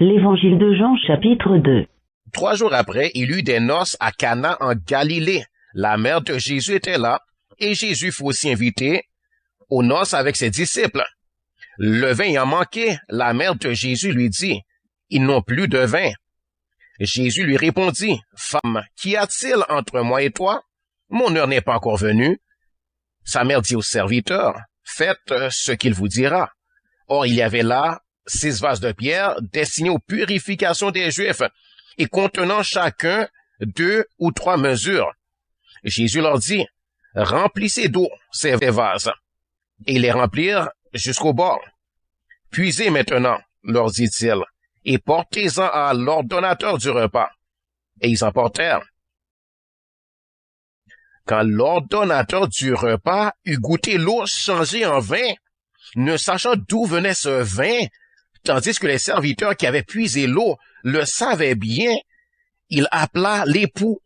L'Évangile de Jean, chapitre 2. 3 jours après, il eut des noces à Cana en Galilée. La mère de Jésus était là, et Jésus fut aussi invité aux noces avec ses disciples. Le vin ayant manqué, la mère de Jésus lui dit, « Ils n'ont plus de vin. » Jésus lui répondit, « Femme, qu'y a-t-il entre moi et toi? Mon heure n'est pas encore venue. » Sa mère dit au serviteur, « Faites ce qu'il vous dira. » Or, il y avait là 6 vases de pierre destinés aux purifications des Juifs et contenant chacun 2 ou 3 mesures. Jésus leur dit, « Remplissez d'eau ces vases. » Et ils les remplirent jusqu'au bord. « Puisez maintenant, leur dit-il, et portez-en à l'ordonnateur du repas. » Et ils en portèrent. Quand l'ordonnateur du repas eut goûté l'eau changée en vin, ne sachant d'où venait ce vin, tandis que les serviteurs qui avaient puisé l'eau le savaient bien, il appela l'époux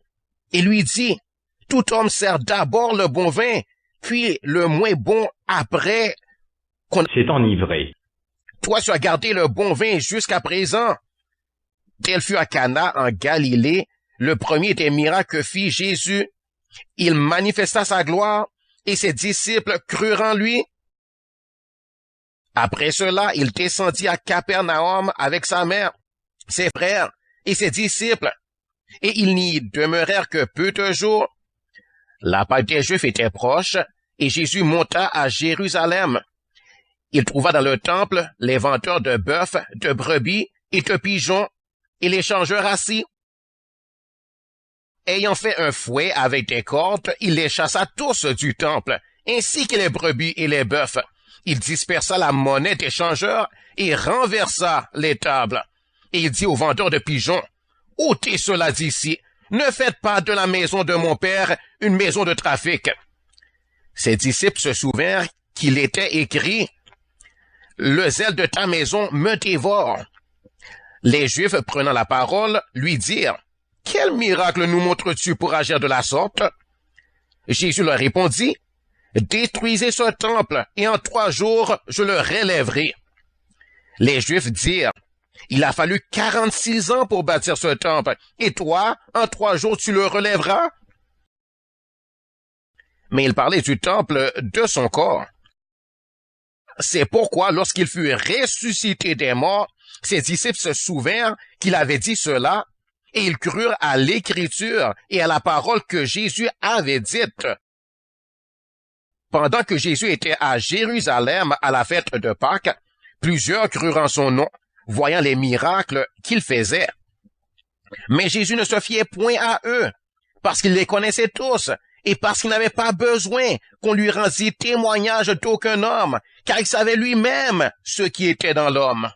et lui dit, « Tout homme sert d'abord le bon vin, puis le moins bon après qu'on s'est enivré. Toi, tu as gardé le bon vin jusqu'à présent. » Tel fut à Cana en Galilée le premier des miracles que fit Jésus. Il manifesta sa gloire et ses disciples crurent en lui. Après cela, il descendit à Capernaum avec sa mère, ses frères et ses disciples, et ils n'y demeurèrent que peu de jours. La Pâque des Juifs était proche, et Jésus monta à Jérusalem. Il trouva dans le temple les vendeurs de bœufs, de brebis et de pigeons, et les changeurs assis. Ayant fait un fouet avec des cordes, il les chassa tous du temple, ainsi que les brebis et les bœufs. Il dispersa la monnaie des changeurs et renversa les tables. Et il dit aux vendeurs de pigeons, « Ôtez cela d'ici, ne faites pas de la maison de mon père une maison de trafic. » Ses disciples se souvinrent qu'il était écrit, « Le zèle de ta maison me dévore. » Les Juifs, prenant la parole, lui dirent, « Quel miracle nous montres-tu pour agir de la sorte? » Jésus leur répondit, « Détruisez ce temple, et en 3 jours, je le relèverai. » Les Juifs dirent, « Il a fallu 46 ans pour bâtir ce temple, et toi, en 3 jours, tu le relèveras? » Mais il parlait du temple de son corps. C'est pourquoi, lorsqu'il fut ressuscité des morts, ses disciples se souvinrent qu'il avait dit cela, et ils crurent à l'Écriture et à la parole que Jésus avait dite. Pendant que Jésus était à Jérusalem à la fête de Pâques, plusieurs crurent en son nom, voyant les miracles qu'il faisait. Mais Jésus ne se fiait point à eux, parce qu'il les connaissait tous, et parce qu'il n'avait pas besoin qu'on lui rendît témoignage d'aucun homme, car il savait lui-même ce qui était dans l'homme.